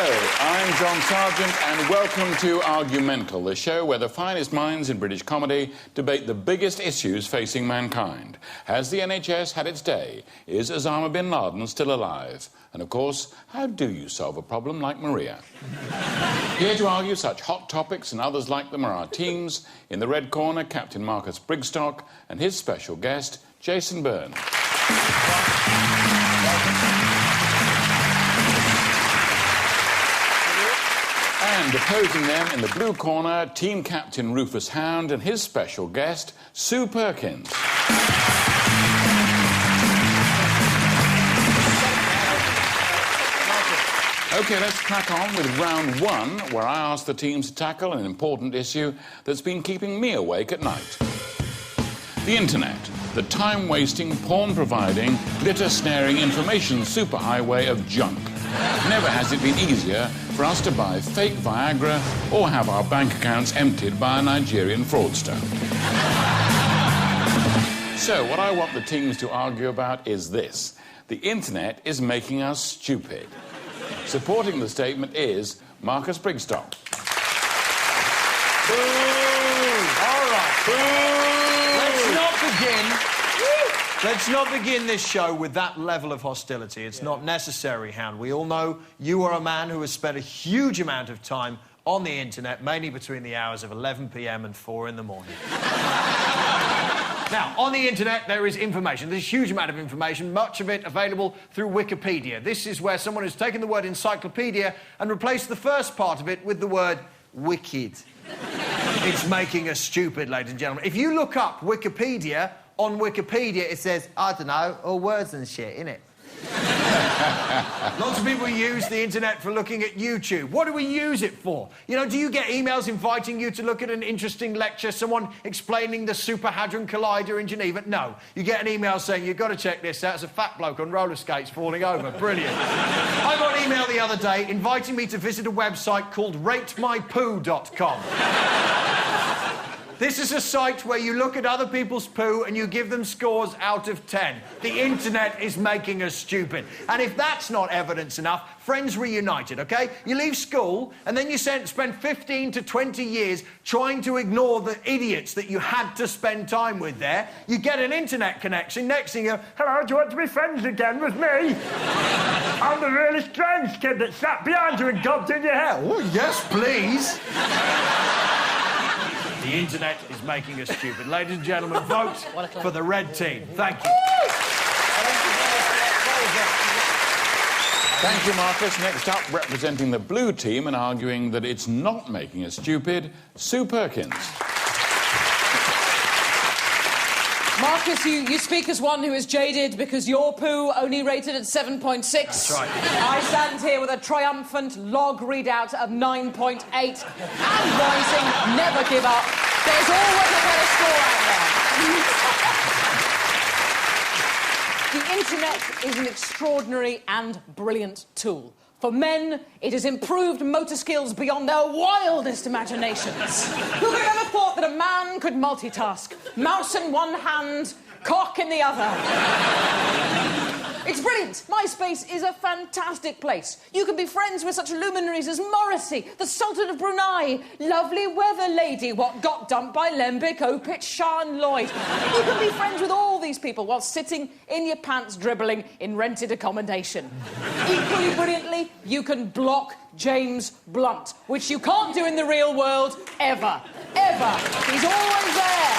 I'm John Sargent, and welcome to Argumental, the show where the finest minds in British comedy debate the biggest issues facing mankind. Has the NHS had its day? Is Osama bin Laden still alive? And, of course, how do you solve a problem like Maria? Here to argue such hot topics and others like them are our teams. In the red corner, Captain Marcus Brigstocke and his special guest, Jason Byrne. And opposing them in the blue corner, team captain Rufus Hound and his special guest, Sue Perkins. OK, let's crack on with round one, where I ask the teams to tackle an important issue that's been keeping me awake at night. The internet, the time-wasting, porn-providing, glitter-snaring information superhighway of junk. Never has it been easier for us to buy fake Viagra or have our bank accounts emptied by a Nigerian fraudster. So, what I want the teams to argue about is this. The internet is making us stupid. Supporting the statement is Marcus Brigstocke. Boo! All right. Boo! Let's not begin this show with that level of hostility. It's not necessary, Hound. We all know you are a man who has spent a huge amount of time on the internet, mainly between the hours of 11 p.m. and 4 in the morning. Now, on the internet, there is information. There's a huge amount of information, much of it available through Wikipedia. This is where someone has taken the word encyclopedia and replaced the first part of it with the word wicked. It's making us stupid, ladies and gentlemen. If you look up Wikipedia, on Wikipedia it says, I don't know, all words and shit, innit? Lots of people use the internet for looking at YouTube. What do we use it for? You know, do you get emails inviting you to look at an interesting lecture, someone explaining the Super Hadron Collider in Geneva? No. You get an email saying, you've got to check this out. It's a fat bloke on roller skates falling over. Brilliant. I got an email the other day inviting me to visit a website called ratemypoo.com. This is a site where you look at other people's poo and you give them scores out of 10. The internet is making us stupid. And if that's not evidence enough, Friends Reunited, OK? You leave school and then you spend 15 to 20 years trying to ignore the idiots that you had to spend time with there. You get an internet connection. Next thing you go, hello, do you want to be friends again with me? I'm the really strange kid that sat behind you and gobbed in your hair. Oh, yes, please. The internet is making us stupid. Ladies and gentlemen, vote for the red team. Thank you. Thank you, Marcus. Next up, representing the blue team and arguing that it's not making us stupid, Sue Perkins. Marcus, you speak as one who is jaded because your poo only rated at 7.6. That's right. I stand here with a triumphant log readout of 9.8 and rising. Never give up. There's always a better score out there. The internet is an extraordinary and brilliant tool. For men, it has improved motor skills beyond their wildest imaginations. Who would have ever thought that a man could multitask? Mouse in one hand, cock in the other. It's brilliant. MySpace is a fantastic place. You can be friends with such luminaries as Morrissey, the Sultan of Brunei, lovely weather lady, what got dumped by Lembic, Opitch, Sean Lloyd. You can be friends with all these people while sitting in your pants dribbling in rented accommodation. Equally brilliantly, you can block James Blunt, which you can't do in the real world ever. Ever. He's always there.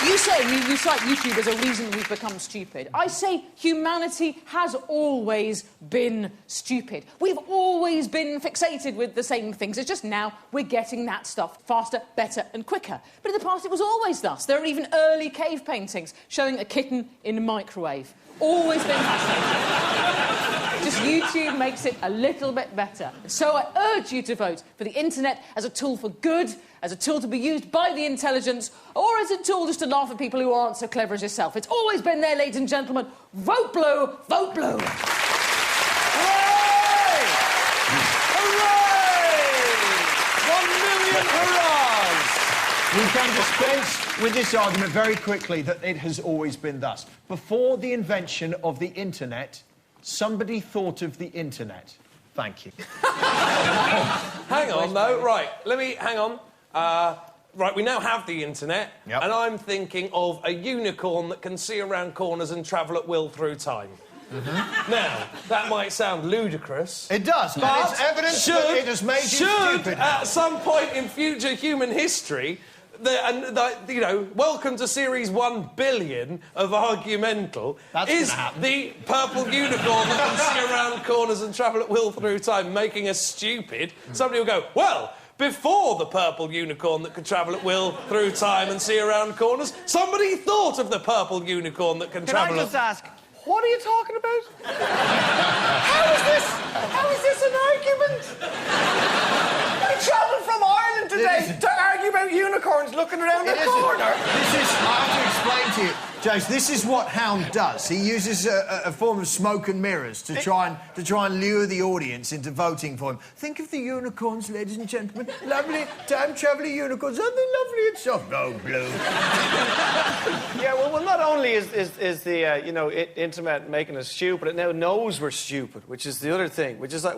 You say, you cite YouTube as a reason we've become stupid. I say humanity has always been stupid. We've always been fixated with the same things. It's just now we're getting that stuff faster, better and quicker. But in the past it was always thus. There are even early cave paintings showing a kitten in a microwave. Always been fascinating. Just YouTube makes it a little bit better. So I urge you to vote for the internet as a tool for good, as a tool to be used by the intelligence, or as a tool just to laugh at people who aren't so clever as yourself. It's always been there, ladies and gentlemen. Vote blue, vote blue. Hooray! Hooray! 1 million hurrahs! We can dispense with this argument very quickly that it has always been thus. Before the invention of the internet, Somebody thought of the internet. Thank you. Hang on, though. Right, hang on. Right, we now have the internet, and I'm thinking of a unicorn that can see around corners and travel at will through time. Now, that might sound ludicrous. It does, but it's evidence that it has made you stupid. At some point in future human history, you know, welcome to series 1 billion of Argumental. Is the purple unicorn that can see around corners and travel at will through time making us stupid? Somebody will go, well, before the purple unicorn that could travel at will through time and see around corners, somebody thought of the purple unicorn that can travel... Can I just ask, what are you talking about? How is this an argument? We travelled from Ireland today to argue about unicorns looking around the corner. This is, I have to explain to you, Jace, this is what Hound does. He uses a form of smoke and mirrors to try and lure the audience into voting for him. Think of the unicorns, ladies and gentlemen. Lovely time-travelling unicorns. Aren't they lovely and soft? Oh, blue. Yeah, well, not only is the, you know, internet making us stupid, it now knows we're stupid, which is the other thing, which is like,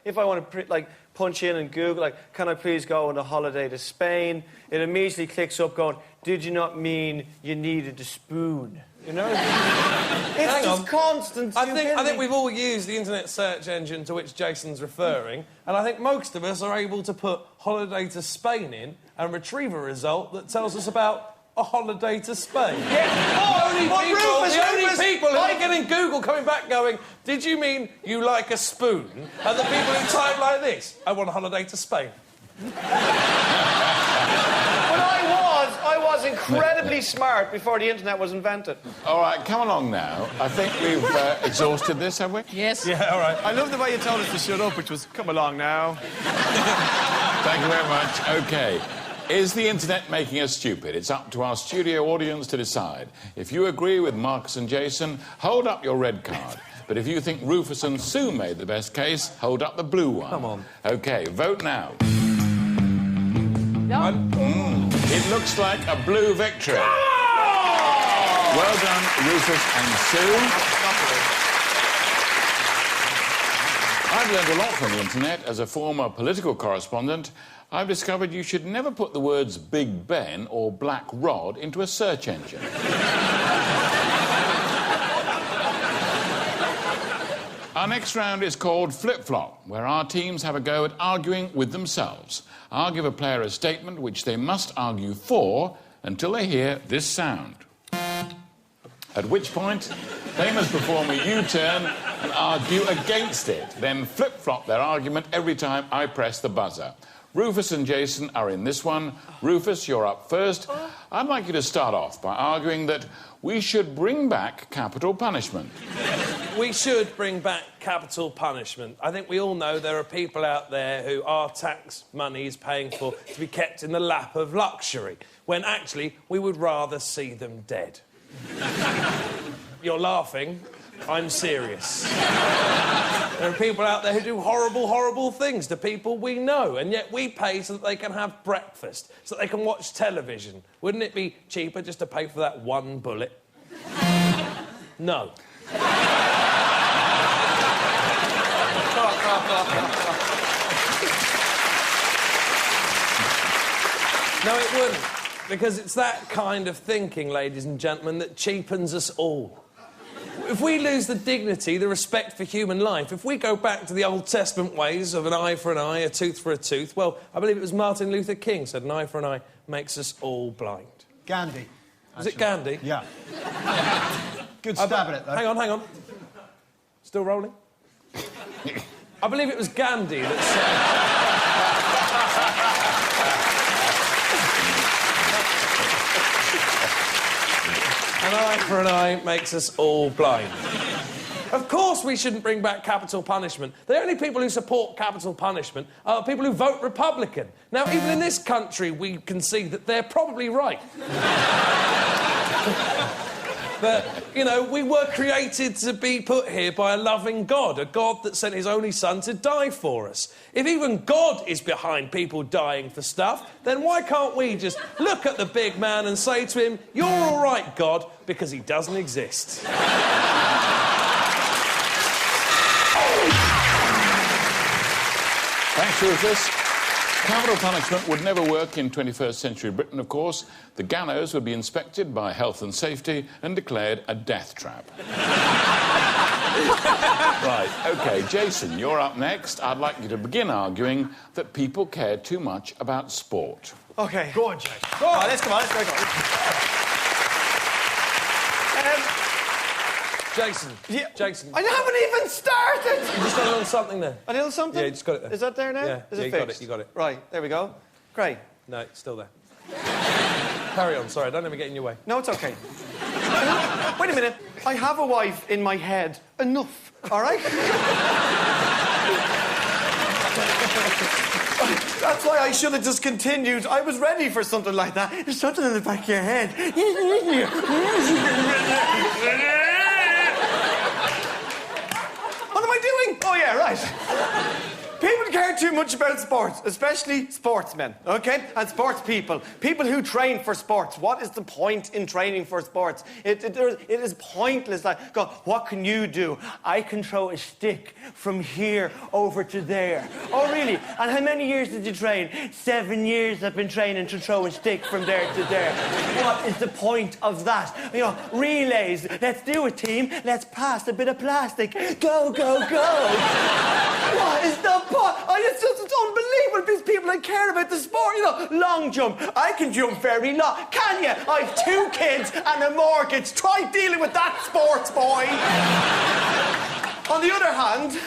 if I want to, punch in and Google, like, can I please go on a holiday to Spain? It immediately clicks up going, did you not mean you needed a spoon? You know? It's just constant stupidity. I think we've all used the internet search engine to which Jason's referring, and I think most of us are able to put holiday to Spain in and retrieve a result that tells us about a holiday to Spain. Yeah. The only people who are getting Google coming back going, did you mean you like a spoon? Are the people who type like this, I want a holiday to Spain. But I was incredibly smart before the internet was invented. All right, come along now. I think we've exhausted this, have we? Yes. Yeah, all right. I love the way you told us to shut up, which was, come along now. Thank you very much. OK. Is the internet making us stupid? It's up to our studio audience to decide. If you agree with Marcus and Jason, hold up your red card. But if you think Rufus and Sue made the best case, hold up the blue one. Come on. OK, vote now. No. It looks like a blue victory. Well done, Rufus and Sue. I've learned a lot from the internet. As a former political correspondent, I've discovered you should never put the words Big Ben or Black Rod into a search engine. Our next round is called Flip-Flop, where our teams have a go at arguing with themselves. I'll give a player a statement which they must argue for until they hear this sound. At which point, they must perform a U-turn and argue against it, then flip-flop their argument every time I press the buzzer. Rufus and Jason are in this one. Rufus, you're up first. I'd like you to start off by arguing that we should bring back capital punishment. We should bring back capital punishment. I think we all know there are people out there who our tax money is paying for to be kept in the lap of luxury, when actually we would rather see them dead. You're laughing. I'm serious. There are people out there who do horrible, horrible things to people we know, and yet we pay so that they can have breakfast, so that they can watch television. Wouldn't it be cheaper just to pay for that one bullet? No. No, it wouldn't. Because it's that kind of thinking, ladies and gentlemen, that cheapens us all. If we lose the dignity, the respect for human life, if we go back to the Old Testament ways of an eye for an eye, a tooth for a tooth, well, I believe it was Martin Luther King said an eye for an eye makes us all blind. Gandhi. Was it Gandhi? Yeah. Good stab at it, though. Hang on. Still rolling? I believe it was Gandhi that said... An eye for an eye makes us all blind. Of course we shouldn't bring back capital punishment. The only people who support capital punishment are people who vote Republican. Now, even in this country, we can see that they're probably right. But, you know, we were created to be put here by a loving God, a God that sent his only son to die for us. If even God is behind people dying for stuff, then why can't we just look at the big man and say to him, you're all right, God, because he doesn't exist. Thanks, Rufus. Capital punishment would never work in 21st century Britain, of course. The gallows would be inspected by health and safety and declared a death trap. Right, OK, Jason, you're up next. I'd like you to begin arguing that people care too much about sport. OK. Go on, Jason. Go on, let's go. Jason. Yeah. Jason. I haven't even started! You just got a little something there. A little something? Yeah, you just got it there. Is that there now? Yeah, Is yeah, it you got fixed? it, you got it. Right, there we go. Great. No, it's still there. Carry on, sorry, don't let me get in your way. No, it's OK. Wait a minute. I have a wife in my head. Enough, all right? That's why I should have just continued. I was ready for something like that. There's something in the back of your head. What am I doing? Oh, yeah, right. People care too much about sports, especially sportsmen, OK? And sports people. People who train for sports. What is the point in training for sports? It is pointless. Like, God, what can you do? I can throw a stick from here over to there. Oh, really? And how many years did you train? 7 years I've been training to throw a stick from there to there. What is the point of that? You know, relays. Let's do it, team. Let's pass a bit of plastic. Go, go, go. What is the point? It's just unbelievable. These people that care about the sport, you know, long jump. I can jump very long. Can you? I've 2 kids and a mortgage. Try dealing with that, sports boy. On the other hand,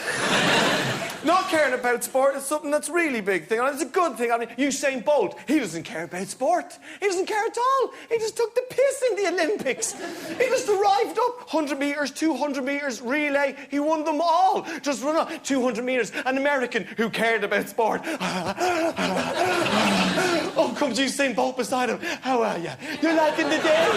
not caring about sport is something that's really big thing. And it's a good thing. I mean, Usain Bolt, he doesn't care about sport. He doesn't care at all. He just took the piss in the Olympics. He just arrived up 100 metres, 200 metres, relay. He won them all. Just run up 200 metres. An American who cared about sport. Oh, comes Usain Bolt beside him. How are you? You're liking the day?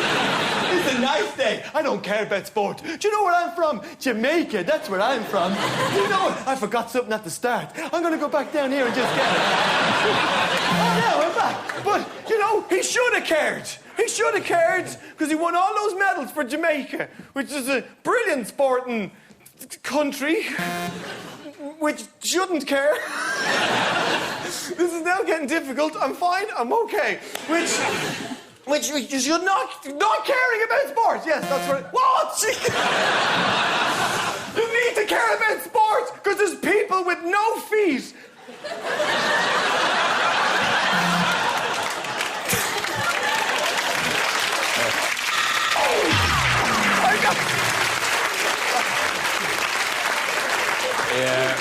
It's a nice day. I don't care about sport. Do you know where I'm from? Jamaica. That's where I'm from. You know what? I forgot something at the start. I'm going to go back down here and just get it. Oh, no, I'm back. But, you know, he should have cared. He should have cared because he won all those medals for Jamaica, which is a brilliant sporting country, which shouldn't care. This is now getting difficult. I'm fine. I'm okay. Which you should not caring about sports. Yes, that's right. What? You need to care about sports because there's people with no feet. Yeah.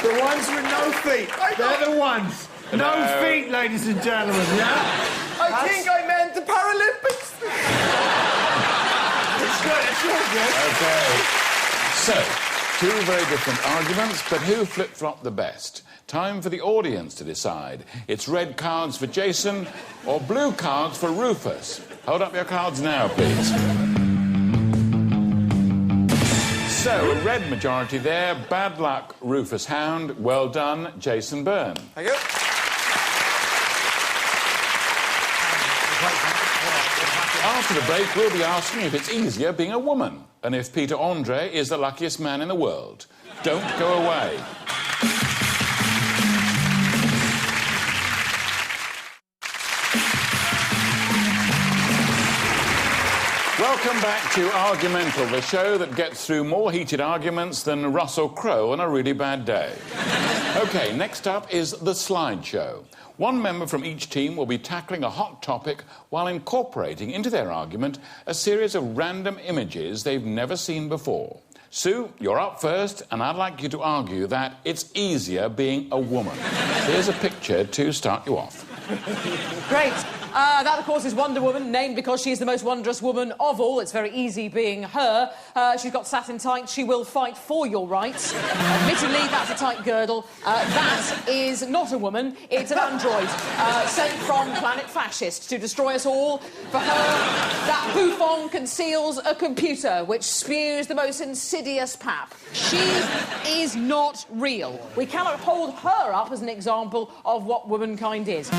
The ones with no feet. They're the ones. No feet, ladies and gentlemen, yeah? I think I meant the Paralympics. It's good, OK. So, 2 very different arguments, but who flip-flopped the best? Time for the audience to decide. It's red cards for Jason or blue cards for Rufus. Hold up your cards now, please. So, a red majority there. Bad luck, Rufus Hound. Well done, Jason Byrne. Thank you. After the break, we'll be asking if it's easier being a woman and if Peter Andre is the luckiest man in the world. Don't go away. Welcome back to Argumental, the show that gets through more heated arguments than Russell Crowe on a really bad day. OK, next up is the slideshow. One member from each team will be tackling a hot topic while incorporating into their argument a series of random images they've never seen before. Sue, you're up first, and I'd like you to argue that it's easier being a woman. Here's a picture to start you off. Great. That, of course, is Wonder Woman, named because she's the most wondrous woman of all. It's very easy being her. She's got satin tights. She will fight for your rights. Admittedly, that's a tight girdle. That is not a woman. It's an android sent from Planet Fascist to destroy us all. For her, that bouffon conceals a computer which spews the most insidious pap. She is not real. We cannot hold her up as an example of what womankind is.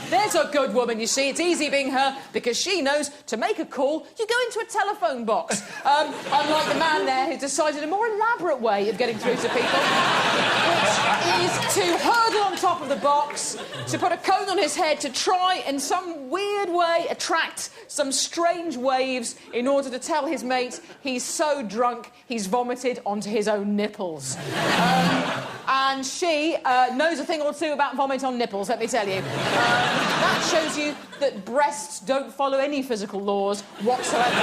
There's a good woman. woman, you see. It's easy being her because she knows to make a call, you go into a telephone box. Unlike the man there who decided a more elaborate way of getting through to people, which is to hurdle on top of the box, to put a cone on his head, to try in some weird way attract some strange waves in order to tell his mate he's so drunk he's vomited onto his own nipples. And she knows a thing or two about vomit on nipples, let me tell you. That shows you that breasts don't follow any physical laws whatsoever.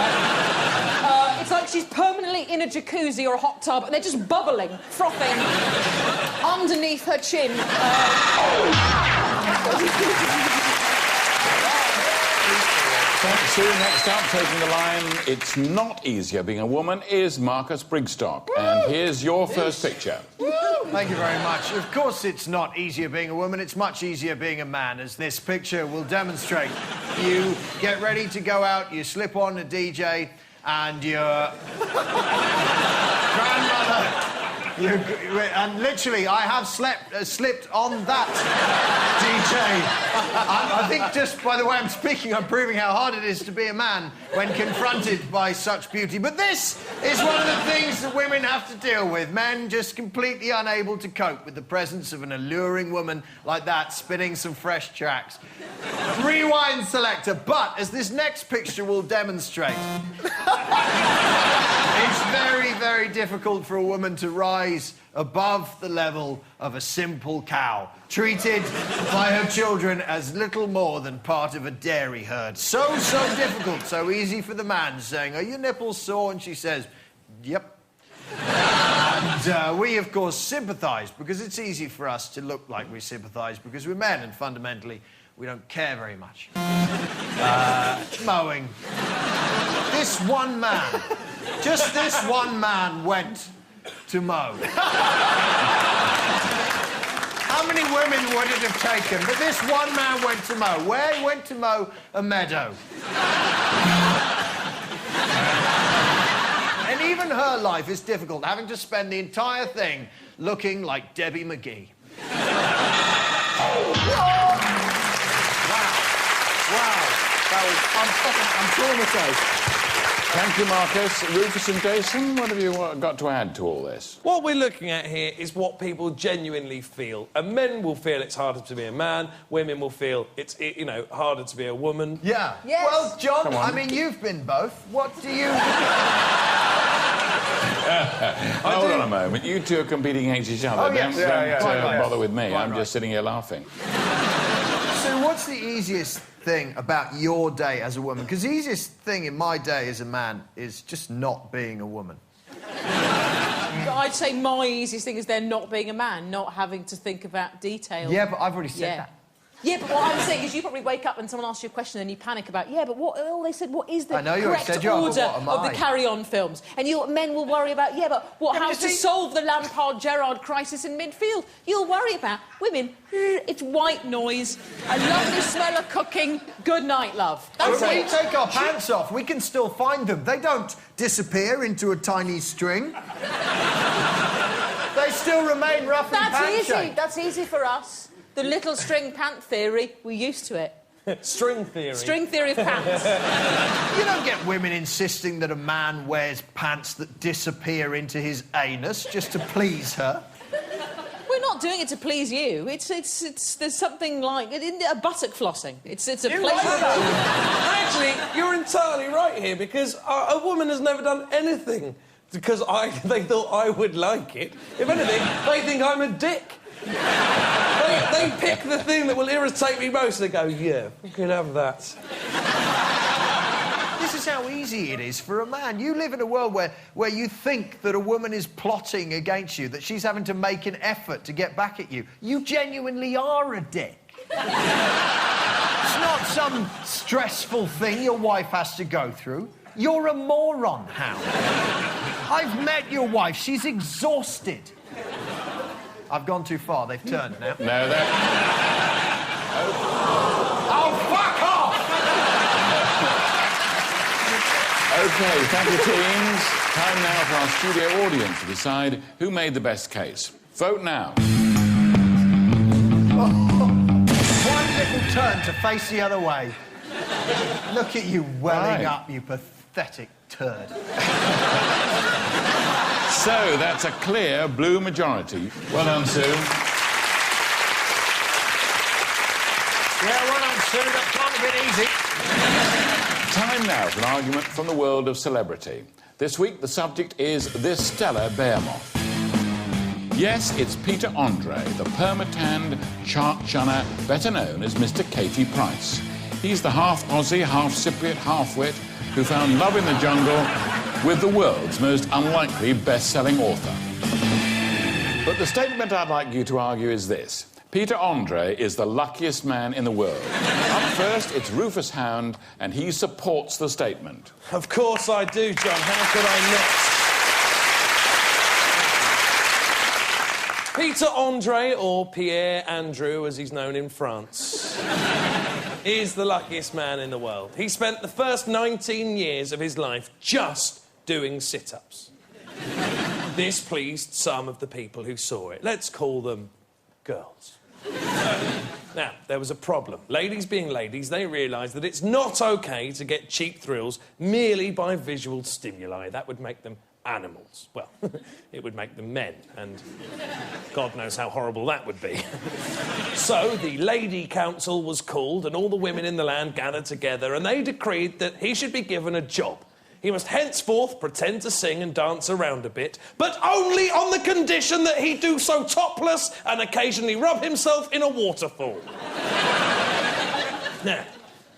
It's like she's permanently in a jacuzzi or a hot tub and they're just bubbling, frothing underneath her chin. Sue, next up, taking the line, it's not easier being a woman, is Marcus Brigstocke. And here's your first picture. Thank you very much. Of course it's not easier being a woman, it's much easier being a man, as this picture will demonstrate. You get ready to go out, you slip on a DJ, and your grandmother... and literally, I have slipped on that DJ. I think just by the way I'm speaking, I'm proving how hard it is to be a man when confronted by such beauty. But this is one of the things that women have to deal with. Men just completely unable to cope with the presence of an alluring woman like that, spinning some fresh tracks. Rewind selector, but as this next picture will demonstrate, it's very, very difficult for a woman to rise above the level of a simple cow, treated by her children as little more than part of a dairy herd. So difficult, so easy for the man, saying, "Are your nipples sore?" And she says, "Yep." And we, of course, sympathise, because it's easy for us to look like we sympathise because we're men, and fundamentally, we don't care very much. Mowing. This one man, just this one man went to mow. How many women would it have taken? But this one man went to mow. Where? He went to mow a meadow. And even her life is difficult, having to spend the entire thing looking like Debbie McGee. Wow. I'm traumatised. Thank you, Marcus. Rufus and Jason, what have you got to add to all this? What we're looking at here is what people genuinely feel. And men will feel it's harder to be a man, women will feel it's, harder to be a woman. Yeah. Yes. Well, John, I mean, you've been both. What do you... Hold on a moment. You two are competing against each other. Oh, yes. Don't bother with me. Right, I'm just sitting here laughing. So what's the easiest thing about your day as a woman? Because the easiest thing in my day as a man is just not being a woman. I'd say my easiest thing is then not being a man, not having to think about detail. Yeah, but I've already said that. Yeah, but what I'm saying is you probably wake up and someone asks you a question and you panic about, what... All they said, what is the correct order of the Carry-On films? And men will worry about, how to solve the Lampard-Gerrard crisis in midfield. You'll worry about. Women, it's white noise, a lovely smell of cooking, good night, love. That's When it. we take our pants off, we can still find them. They don't disappear into a tiny string. They still remain roughly pant-shaped. That's easy for us. The little string pant theory, we're used to it. String theory. String theory of pants. You don't get women insisting that a man wears pants that disappear into his anus just to please her. We're not doing it to please you. There's something like a buttock flossing. It's a pleasure. Actually, you're entirely right here, because a woman has never done anything because they thought I would like it. If anything, they think I'm a dick. They pick the thing that will irritate me most. They go, yeah, you can have that. This is how easy it is for a man. You live in a world where you think that a woman is plotting against you, that she's having to make an effort to get back at you. You genuinely are a dick. It's not some stressful thing your wife has to go through. You're a moron, Hound. I've met your wife. She's exhausted. I've gone too far. They've turned now. No, that... Oh, fuck off! OK, thank you, teams. Time now for our studio audience to decide who made the best case. Vote now. One little Turn to face the other way. Look at you welling Right. up, you pathetic turd. So that's a clear blue majority. Well done, Sue. Yeah, well done, Sue. That can't have been easy. Time now for an argument from the world of celebrity. This week, the subject is this stellar behemoth. Yes, it's Peter Andre, the perma-tanned chart shunner, better known as Mr. Katie Price. He's the half Aussie, half Cypriot, half wit who found love in the jungle with the world's most unlikely best-selling author. But the statement I'd like you to argue is this. Peter Andre is the luckiest man in the world. Up first, it's Rufus Hound, and he supports the statement. Of course I do, John. How could I not? Peter Andre, or Pierre Andrew, as he's known in France, is the luckiest man in the world. He spent the first 19 years of his life just doing sit-ups. This pleased some of the people who saw it. Let's call them girls. Now, there was a problem. Ladies being ladies, they realised that it's not OK to get cheap thrills merely by visual stimuli. That would make them animals. Well, it would make them men, and God knows how horrible that would be. So the Lady Council was called, and all the women in the land gathered together, and they decreed that he should be given a job. He must henceforth pretend to sing and dance around a bit, but only on the condition that he do so topless and occasionally rub himself in a waterfall. Now,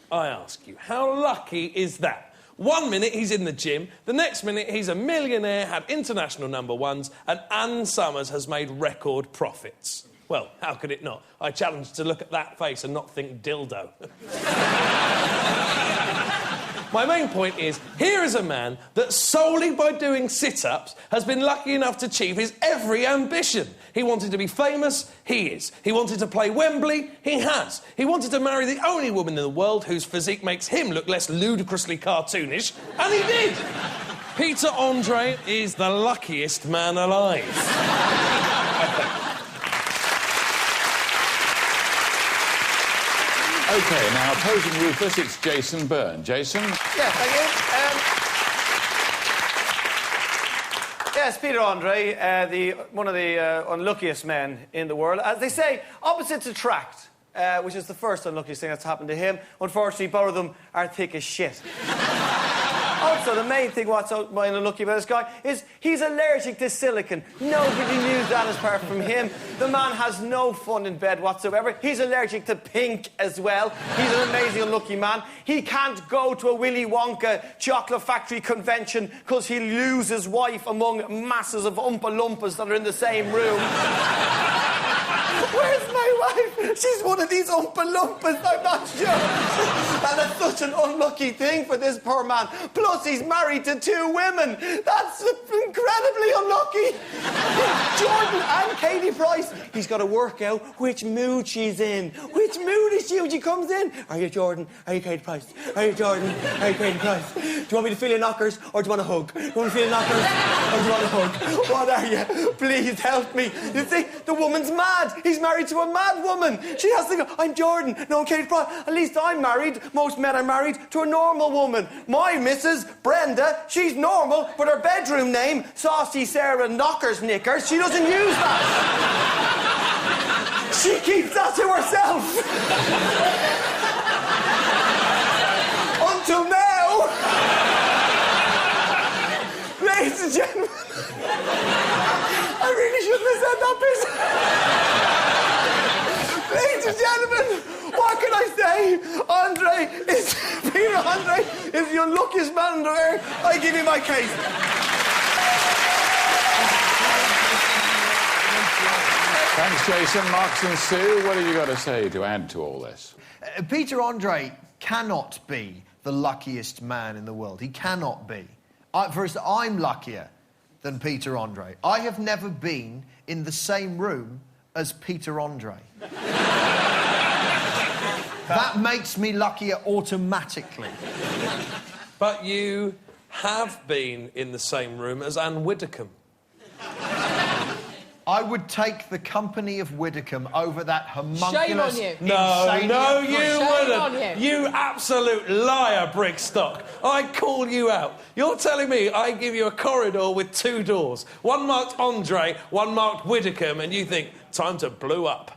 I ask you, how lucky is that? 1 minute he's in the gym, the next minute he's a millionaire, had international #1s, and Ann Summers has made record profits. Well, how could it not? I challenge to look at that face and not think dildo. My main point is, here is a man that solely by doing sit-ups has been lucky enough to achieve his every ambition. He wanted to be famous, he is. He wanted to play Wembley, he has. He wanted to marry the only woman in the world whose physique makes him look less ludicrously cartoonish, and he did. Peter Andre is the luckiest man alive. OK, now opposing Rufus, it's Jason Byrne. Jason? Yeah, thank you. Yes, Peter Andre, one of the unluckiest men in the world. As they say, opposites attract, which is the first unluckiest thing that's happened to him. Unfortunately, both of them are thick as shit. Also, the main thing what's unlucky about this guy is he's allergic to silicone. Nobody knew that apart from him. The man has no fun in bed whatsoever. He's allergic to pink as well. He's an amazing unlucky man. He can't go to a Willy Wonka chocolate factory convention because he'll lose his wife among masses of Oompa Loompas that are in the same room. Where's my wife? She's one of these Oompa Loompas, I'm not sure. And that's such an unlucky thing for this poor man. Plus, he's married to 2 women. That's incredibly unlucky. Jordan and Katie Price. He's got to work out which mood she's in. Which mood is she when she comes in? Are you Jordan? Are you Katie Price? Are you Jordan? Are you Katie Price? Do you want me to feel your knockers or do you want a hug? Do you want me to feel your knockers or do you want a hug? What are you? Please help me. You see, the woman's mad. He's married to a mad woman. She has to go, I'm Jordan. No, I'm Katie Price. At least I'm married. Most men are married to a normal woman. My missus, Brenda, she's normal, but her bedroom name, Saucy Sarah Knockers Knickers, she doesn't use that. She keeps that to herself. Until now. Ladies and gentlemen, I really shouldn't have said that bit. Ladies and gentlemen, what can I say? Peter Andre is the unluckiest man on the earth. I give you my case. Thanks, Jason. Marcus and Sue, what have you got to say to add to all this? Peter Andre cannot be the luckiest man in the world. He cannot be. First, I'm luckier than Peter Andre. I have never been in the same room as Peter Andre. That makes me luckier automatically. But you have been in the same room as Anne Widdecombe. I would take the company of Widdicombe over that homunculus... Shame on you. No, you Shame on wouldn't. you. You absolute liar, Brigstocke. I call you out. You're telling me I give you a corridor with 2 doors, one marked Andre, one marked Widdicombe, and you think, time to blue up.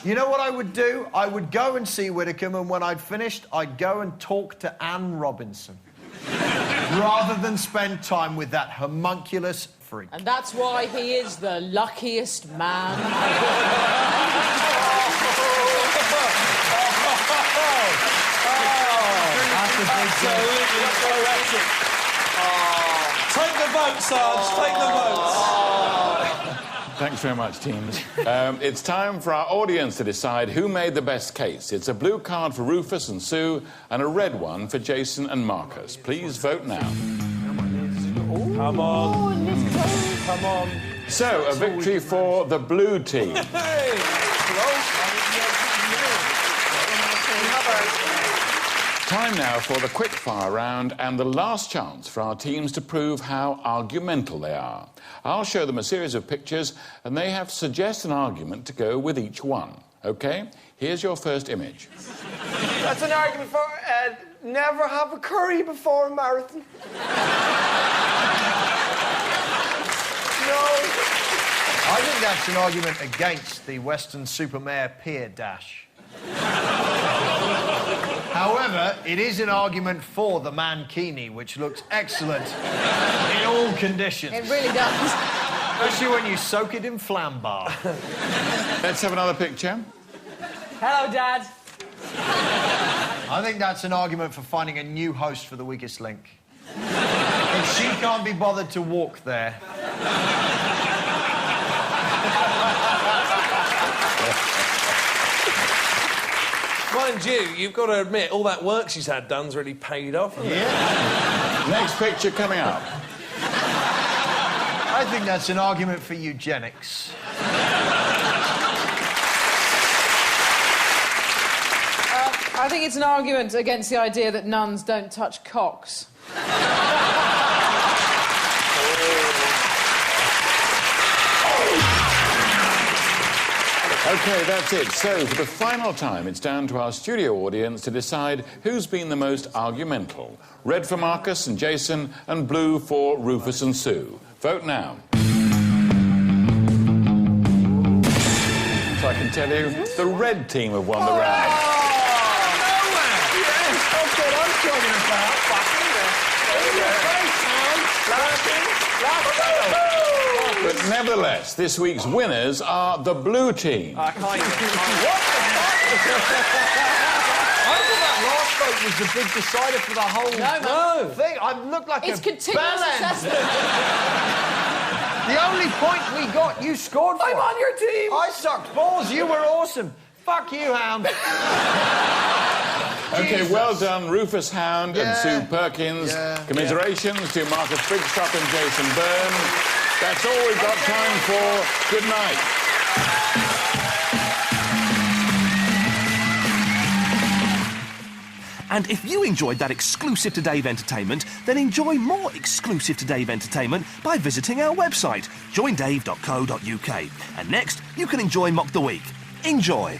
You know what I would do? I would go and see Widdicombe, and when I'd finished, I'd go and talk to Anne Robinson. Rather than spend time with that homunculus freak. And that's why he is the luckiest man. Absolutely poetic. Take the vote, Sarge. Take the votes. Thanks very much, teams. It's time for our audience to decide who made the best case. It's a blue card for Rufus and Sue and a red one for Jason and Marcus. Please vote now. Come on. Come on. So, a victory for the blue team. Time now for the quick-fire round and the last chance for our teams to prove how argumental they are. I'll show them a series of pictures and they have to suggest an argument to go with each one. OK? Here's your first image. That's an argument for never have a curry before a marathon. No. I think that's an argument against the Weston-super-Mare Pier Dash. However, it is an argument for the mankini, which looks excellent in all conditions. It really does. Especially when you soak it in flambar. Let's have another picture. Hello, Dad. I think that's an argument for finding a new host for The Weakest Link. If she can't be bothered to walk there... Mind you, you've got to admit, all that work she's had done's really paid off. Yeah. Next picture coming up. I think that's an argument for eugenics. I think it's an argument against the idea that nuns don't touch cocks. OK, that's it. So, for the final time, it's down to our studio audience to decide who's been the most argumental. Red for Marcus and Jason, and blue for Rufus and Sue. Vote now. So I can tell you, the red team have won the round. Yes, that's what I'm talking about. But nevertheless, this week's winners are the blue team. What the fuck? I thought that last vote was the big decider for the whole thing. I look like It's a continuous bellend. assessment. The only point we got, you scored for. I'm on your team. I sucked balls. You were awesome. Fuck you, Hound. OK, well done, Rufus Hound and Sue Perkins. Commiserations to Marcus Brigstocke and Jason Byrne. That's all we've got time for. Good night. And if you enjoyed that exclusive to Dave entertainment, then enjoy more exclusive to Dave entertainment by visiting our website, joindave.co.uk. And next, you can enjoy Mock the Week. Enjoy.